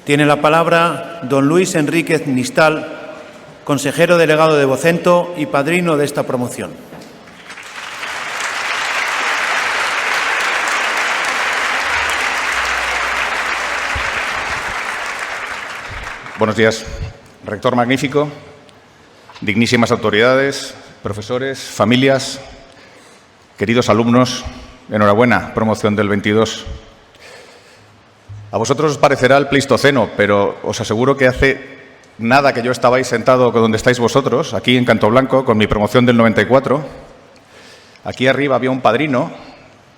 Tiene la palabra don Luis Enríquez Nistal, consejero delegado de Vocento y padrino de esta promoción. Buenos días, rector magnífico, dignísimas autoridades, profesores, familias, queridos alumnos, enhorabuena, promoción del 22. A vosotros os parecerá el Pleistoceno, pero os aseguro que hace nada que yo estaba ahí sentado donde estáis vosotros, aquí en Canto Blanco, con mi promoción del 94. Aquí arriba había un padrino,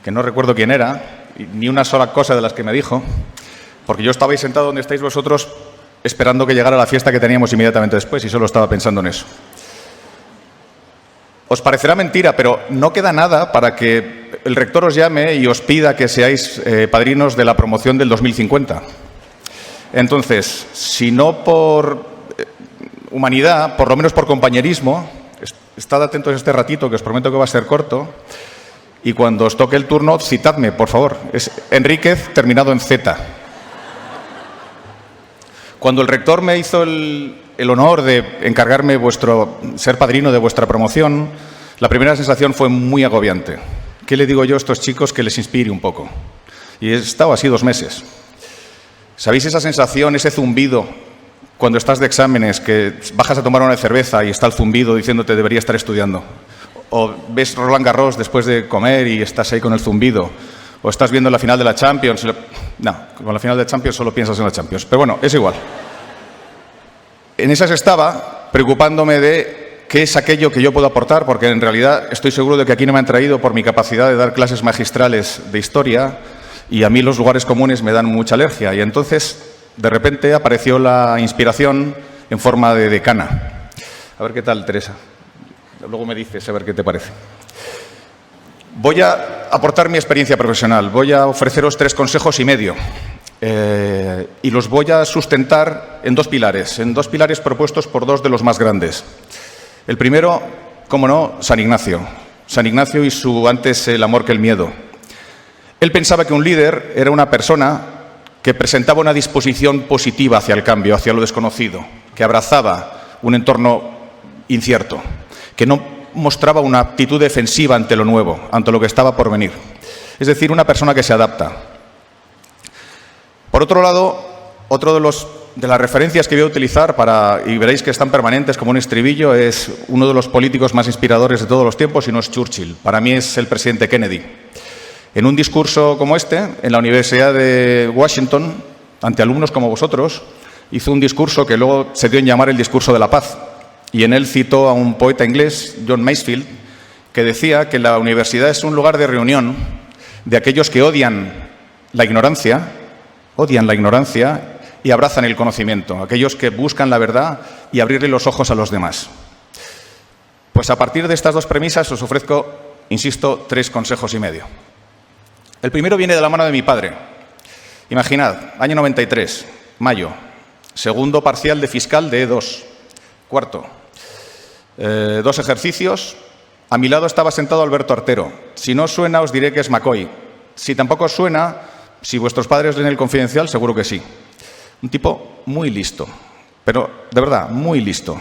que no recuerdo quién era, ni una sola cosa de las que me dijo, porque yo estaba ahí sentado donde estáis vosotros esperando que llegara la fiesta que teníamos inmediatamente después y solo estaba pensando en eso. Os parecerá mentira, pero no queda nada para que el rector os llame y os pida que seáis padrinos de la promoción del 2050. Entonces, si no por humanidad, por lo menos por compañerismo, estad atentos este ratito, que os prometo que va a ser corto, y cuando os toque el turno, citadme, por favor. Es Enríquez, terminado en Z. Cuando el rector me hizo el honor de encargarme ser padrino de vuestra promoción, la primera sensación fue muy agobiante. ¿Qué le digo yo a estos chicos que les inspire un poco? Y he estado así 2 meses. ¿Sabéis esa sensación, ese zumbido, cuando estás de exámenes, que bajas a tomar una cerveza y está el zumbido diciéndote debería estar estudiando? O ves Roland Garros después de comer y estás ahí con el zumbido. O estás viendo la final de la Champions. No, con la final de Champions solo piensas en la Champions. Pero bueno, es igual. En esas estaba preocupándome de qué es aquello que yo puedo aportar, porque en realidad estoy seguro de que aquí no me han traído por mi capacidad de dar clases magistrales de historia y a mí los lugares comunes me dan mucha alergia. Y entonces, de repente, apareció la inspiración en forma de decana. A ver qué tal, Teresa. Luego me dices a ver qué te parece. Voy a aportar mi experiencia profesional, voy a ofreceros 3 consejos y medio y los voy a sustentar en 2 pilares propuestos por 2 de los más grandes. El primero, cómo no, San Ignacio y su antes el amor que el miedo. Él pensaba que un líder era una persona que presentaba una disposición positiva hacia el cambio, hacia lo desconocido, que abrazaba un entorno incierto, que no mostraba una actitud defensiva ante lo nuevo, ante lo que estaba por venir. Es decir, una persona que se adapta. Por otro lado, otro de las referencias que voy a utilizar y veréis que están permanentes como un estribillo, es uno de los políticos más inspiradores de todos los tiempos y no es Churchill. Para mí es el presidente Kennedy. En un discurso como este, en la Universidad de Washington, ante alumnos como vosotros, hizo un discurso que luego se dio en llamar el discurso de la paz. Y en él citó a un poeta inglés, John Masefield, que decía que la universidad es un lugar de reunión de aquellos que odian la ignorancia y abrazan el conocimiento, aquellos que buscan la verdad y abrirle los ojos a los demás. Pues a partir de estas 2 premisas os ofrezco, insisto, 3 consejos y medio. El primero viene de la mano de mi padre. Imaginad, año 93, mayo, segundo parcial de fiscal de E2, cuarto. 2 ejercicios. A mi lado estaba sentado Alberto Artero. Si no suena, os diré que es McCoy. Si tampoco os suena, si vuestros padres leen El Confidencial, seguro que sí. Un tipo muy listo, pero de verdad, muy listo.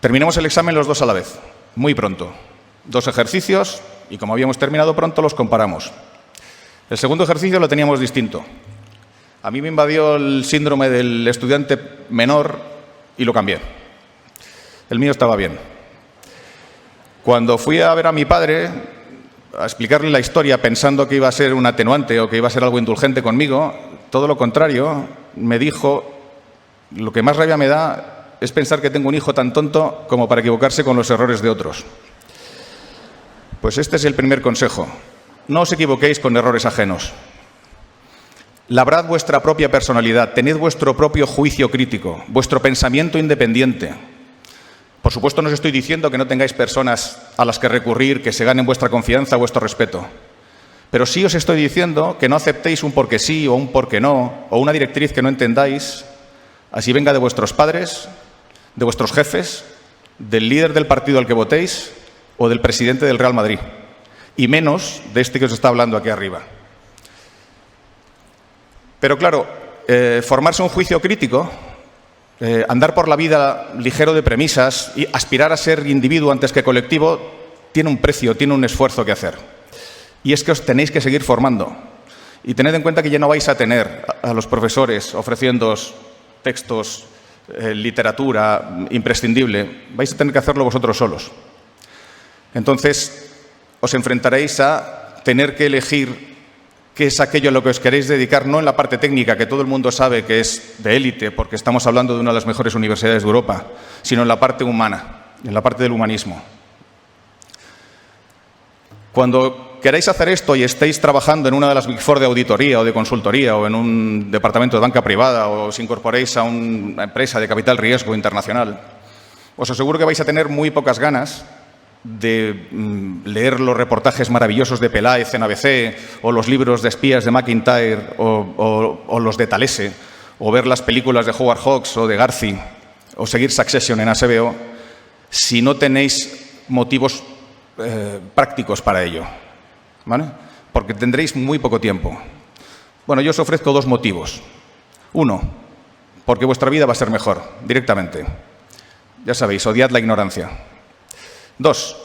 Terminamos el examen los 2 a la vez, muy pronto. 2 ejercicios y como habíamos terminado pronto, los comparamos. El segundo ejercicio lo teníamos distinto. A mí me invadió el síndrome del estudiante menor y lo cambié. El mío estaba bien. Cuando fui a ver a mi padre, a explicarle la historia pensando que iba a ser un atenuante o que iba a ser algo indulgente conmigo, todo lo contrario, me dijo, lo que más rabia me da es pensar que tengo un hijo tan tonto como para equivocarse con los errores de otros. Pues este es el primer consejo. No os equivoquéis con errores ajenos. Labrad vuestra propia personalidad, tened vuestro propio juicio crítico, vuestro pensamiento independiente. Por supuesto, no os estoy diciendo que no tengáis personas a las que recurrir, que se ganen vuestra confianza, vuestro respeto. Pero sí os estoy diciendo que no aceptéis un porque sí o un porque no, o una directriz que no entendáis, así venga de vuestros padres, de vuestros jefes, del líder del partido al que votéis o del presidente del Real Madrid. Y menos de este que os está hablando aquí arriba. Pero claro, formarse un juicio crítico, andar por la vida ligero de premisas y aspirar a ser individuo antes que colectivo, tiene un precio, tiene un esfuerzo que hacer. Y es que os tenéis que seguir formando. Y tened en cuenta que ya no vais a tener a los profesores ofreciéndoos textos, literatura imprescindible. Vais a tener que hacerlo vosotros solos. Entonces, os enfrentaréis a tener que elegir qué es aquello a lo que os queréis dedicar, no en la parte técnica, que todo el mundo sabe que es de élite, porque estamos hablando de una de las mejores universidades de Europa, sino en la parte humana, en la parte del humanismo. Cuando queráis hacer esto y estéis trabajando en una de las Big Four de auditoría o de consultoría o en un departamento de banca privada o os incorporéis a una empresa de capital riesgo internacional, os aseguro que vais a tener muy pocas ganas de leer los reportajes maravillosos de Peláez en ABC o los libros de espías de McIntyre o los de Talese o ver las películas de Howard Hawks o de Garci o seguir Succession en HBO si no tenéis motivos prácticos para ello, ¿vale? Porque tendréis muy poco tiempo. Bueno, yo os ofrezco dos motivos. Uno, porque vuestra vida va a ser mejor, directamente. Ya sabéis, odiad la ignorancia. Dos,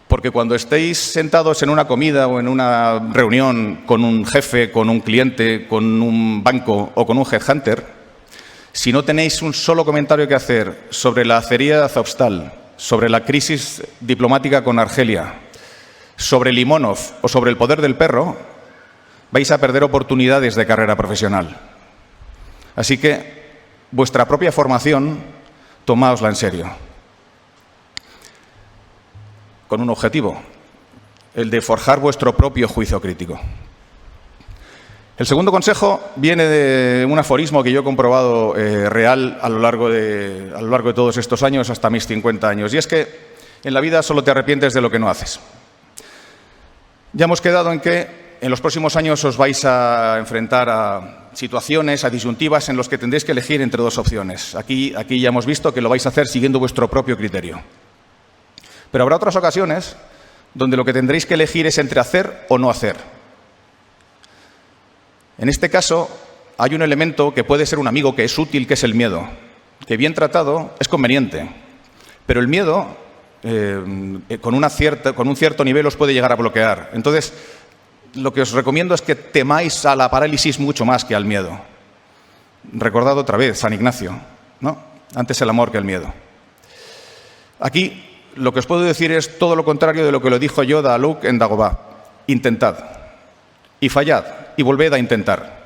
porque cuando estéis sentados en una comida o en una reunión con un jefe, con un cliente, con un banco o con un headhunter, si no tenéis un solo comentario que hacer sobre la acería de Azovstal, sobre la crisis diplomática con Argelia, sobre Limonov o sobre el poder del perro, vais a perder oportunidades de carrera profesional. Así que vuestra propia formación, tomáosla en serio. Con un objetivo, el de forjar vuestro propio juicio crítico. El segundo consejo viene de un aforismo que yo he comprobado real a lo largo de todos estos años, hasta mis 50 años, y es que en la vida solo te arrepientes de lo que no haces. Ya hemos quedado en que en los próximos años os vais a enfrentar a situaciones, a disyuntivas en las que tendréis que elegir entre dos opciones. Aquí ya hemos visto que lo vais a hacer siguiendo vuestro propio criterio. Pero habrá otras ocasiones donde lo que tendréis que elegir es entre hacer o no hacer. En este caso, hay un elemento que puede ser un amigo, que es útil, que es el miedo, que bien tratado es conveniente. Pero el miedo, con un cierto nivel, os puede llegar a bloquear. Entonces, lo que os recomiendo es que temáis a la parálisis mucho más que al miedo. Recordad otra vez San Ignacio, ¿no? Antes el amor que el miedo. Aquí lo que os puedo decir es todo lo contrario de lo que lo dijo Yoda a Luke en Dagobah. Intentad, y fallad, y volved a intentar.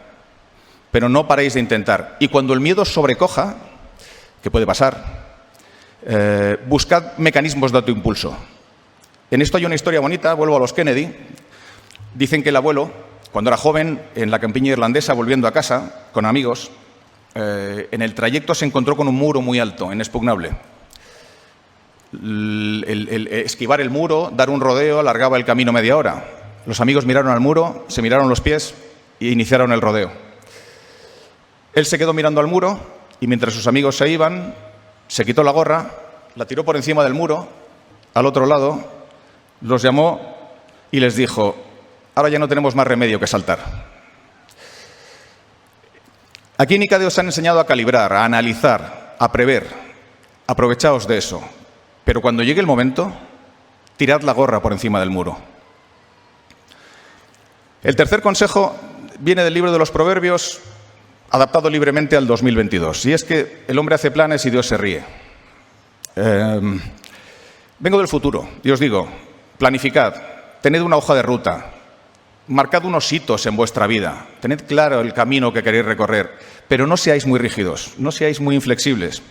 Pero no paréis de intentar. Y cuando el miedo os sobrecoja, que puede pasar, buscad mecanismos de autoimpulso. En esto hay una historia bonita, vuelvo a los Kennedy. Dicen que el abuelo, cuando era joven, en la campiña irlandesa, volviendo a casa, con amigos, en el trayecto se encontró con un muro muy alto, inexpugnable. Esquivar el muro, dar un rodeo, alargaba el camino media hora. Los amigos miraron al muro, se miraron los pies e iniciaron el rodeo. Él se quedó mirando al muro y mientras sus amigos se iban, se quitó la gorra, la tiró por encima del muro, al otro lado, los llamó y les dijo: ahora ya no tenemos más remedio que saltar. Aquí en ICADE os han enseñado a calibrar, a analizar, a prever. Aprovechaos de eso. Pero cuando llegue el momento, tirad la gorra por encima del muro. El tercer consejo viene del libro de los Proverbios, adaptado libremente al 2022. Y es que el hombre hace planes y Dios se ríe. Vengo del futuro y os digo, planificad, tened una hoja de ruta, marcad unos hitos en vuestra vida, tened claro el camino que queréis recorrer, pero no seáis muy rígidos, no seáis muy inflexibles.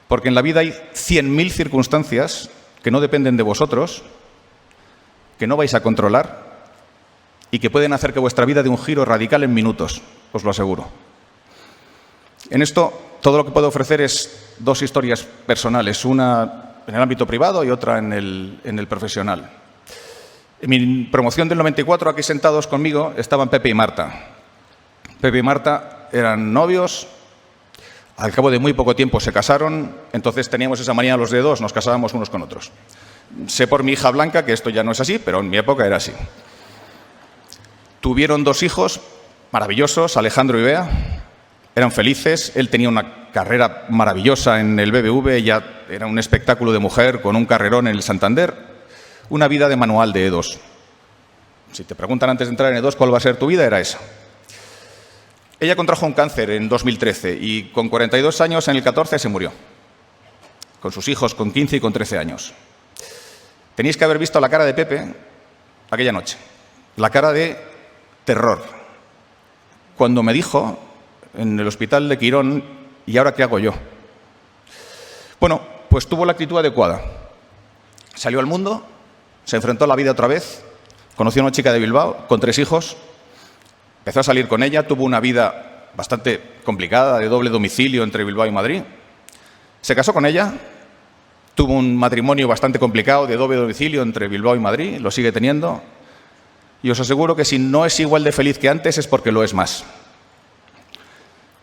Porque en la vida hay 100.000 circunstancias que no dependen de vosotros, que no vais a controlar y que pueden hacer que vuestra vida dé un giro radical en minutos, os lo aseguro. En esto, todo lo que puedo ofrecer es dos historias personales, una en el ámbito privado y otra en el profesional. En mi promoción del 94, aquí sentados conmigo, estaban Pepe y Marta. Pepe y Marta eran novios. Al cabo de muy poco tiempo se casaron, entonces teníamos esa manía los dedos, nos casábamos unos con otros. Sé por mi hija Blanca que esto ya no es así, pero en mi época era así. Tuvieron dos hijos maravillosos, Alejandro y Bea, eran felices, él tenía una carrera maravillosa en el BBV, ella era un espectáculo de mujer con un carrerón en el Santander, una vida de manual de E2. Si te preguntan antes de entrar en E2 cuál va a ser tu vida, era esa. Ella contrajo un cáncer en 2013 y con 42 años, en el 14, se murió. Con sus hijos, con 15 y con 13 años. Tenéis que haber visto la cara de Pepe aquella noche. La cara de terror. Cuando me dijo en el hospital de Quirón, ¿y ahora qué hago yo? Bueno, pues tuvo la actitud adecuada. Salió al mundo, se enfrentó a la vida otra vez, conoció a una chica de Bilbao con 3 hijos, empezó a salir con ella, tuvo una vida bastante complicada, de doble domicilio entre Bilbao y Madrid. Se casó con ella, tuvo un matrimonio bastante complicado de doble domicilio entre Bilbao y Madrid, lo sigue teniendo, y os aseguro que si no es igual de feliz que antes es porque lo es más.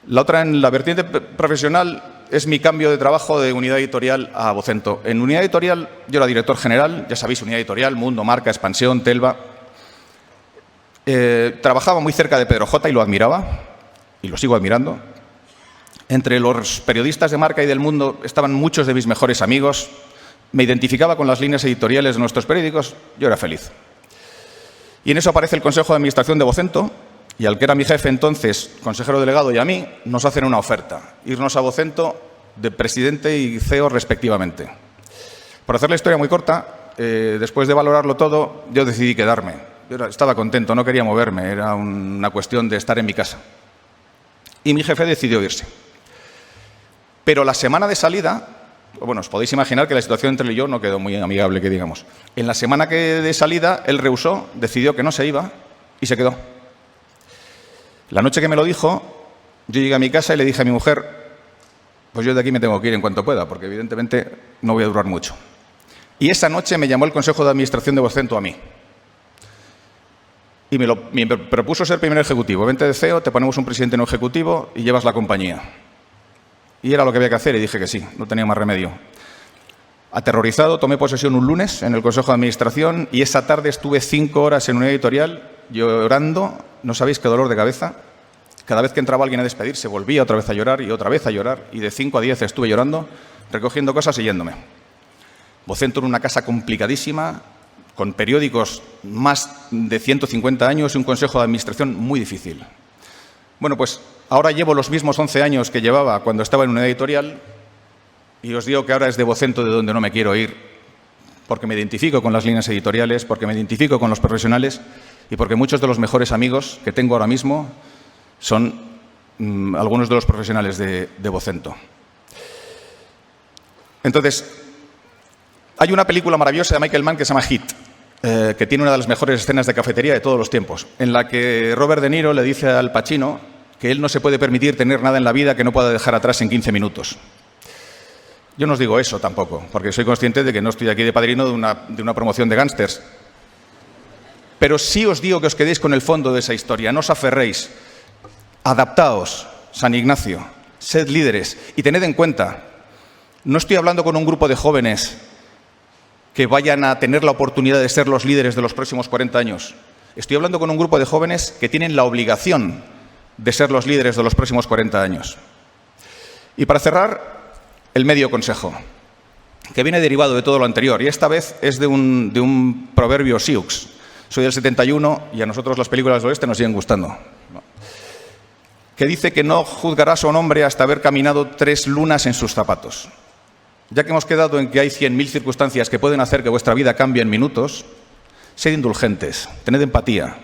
La otra, en la vertiente profesional, es mi cambio de trabajo de unidad editorial a Vocento. En unidad editorial yo era director general, ya sabéis, unidad editorial, Mundo, Marca, Expansión, Telva. Trabajaba muy cerca de Pedro J y lo admiraba, y lo sigo admirando. Entre los periodistas de Marca y del Mundo estaban muchos de mis mejores amigos. Me identificaba con las líneas editoriales de nuestros periódicos, yo era feliz. Y en eso aparece el Consejo de Administración de Vocento, y al que era mi jefe entonces, consejero delegado, y a mí, nos hacen una oferta, irnos a Vocento de presidente y CEO respectivamente. Por hacer la historia muy corta, después de valorarlo todo, yo decidí quedarme. Yo estaba contento, no quería moverme, era una cuestión de estar en mi casa. Y mi jefe decidió irse. Pero la semana de salida, bueno, os podéis imaginar que la situación entre él y yo no quedó muy amigable, que digamos. En la semana de salida, él rehusó, decidió que no se iba y se quedó. La noche que me lo dijo, yo llegué a mi casa y le dije a mi mujer, pues yo de aquí me tengo que ir en cuanto pueda, porque evidentemente no voy a durar mucho. Y esa noche me llamó el Consejo de Administración de Vocento a mí. Y me propuso ser primer ejecutivo. Vente de CEO, te ponemos un presidente no ejecutivo y llevas la compañía. Y era lo que había que hacer y dije que sí, no tenía más remedio. Aterrorizado, tomé posesión un lunes en el Consejo de Administración y esa tarde estuve 5 horas en una editorial llorando, no sabéis qué dolor de cabeza. Cada vez que entraba alguien a despedirse volvía otra vez a llorar y otra vez a llorar y de 5 a 10 estuve llorando, recogiendo cosas y yéndome. Vocento en una casa complicadísima, con periódicos más de 150 años y un Consejo de Administración muy difícil. Bueno, pues ahora llevo los mismos 11 años que llevaba cuando estaba en una editorial y os digo que ahora es de Vocento de donde no me quiero ir, porque me identifico con las líneas editoriales, porque me identifico con los profesionales y porque muchos de los mejores amigos que tengo ahora mismo son algunos de los profesionales de Vocento. Entonces, hay una película maravillosa de Michael Mann que se llama Hit, que tiene una de las mejores escenas de cafetería de todos los tiempos, en la que Robert De Niro le dice al Pacino que él no se puede permitir tener nada en la vida que no pueda dejar atrás en 15 minutos. Yo no os digo eso tampoco, porque soy consciente de que no estoy aquí de padrino de una promoción de gángsters. Pero sí os digo que os quedéis con el fondo de esa historia, no os aferréis. Adaptaos, San Ignacio, sed líderes y tened en cuenta, no estoy hablando con un grupo de jóvenes que vayan a tener la oportunidad de ser los líderes de los próximos 40 años. Estoy hablando con un grupo de jóvenes que tienen la obligación de ser los líderes de los próximos 40 años. Y para cerrar, el medio consejo, que viene derivado de todo lo anterior, y esta vez es de un proverbio Sioux. Soy del 71 y a nosotros las películas del oeste nos siguen gustando. Que dice que no juzgarás a un hombre hasta haber caminado 3 lunas en sus zapatos. Ya que hemos quedado en que hay 100.000 circunstancias que pueden hacer que vuestra vida cambie en minutos, sed indulgentes, tened empatía,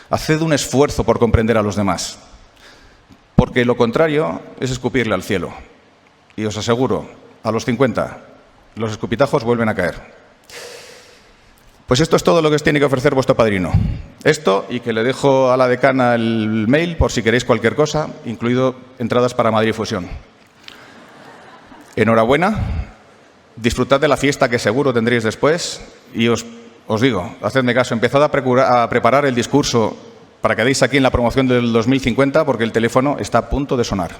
haced un esfuerzo por comprender a los demás, porque lo contrario es escupirle al cielo. Y os aseguro, a los 50, los escupitajos vuelven a caer. Pues esto es todo lo que os tiene que ofrecer vuestro padrino. Esto, y que le dejo a la decana el mail por si queréis cualquier cosa, incluido entradas para Madrid Fusión. Enhorabuena, disfrutad de la fiesta que seguro tendréis después y os digo, hacedme caso, empezad a preparar el discurso para que deis aquí en la promoción del 2050 porque el teléfono está a punto de sonar.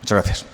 Muchas gracias.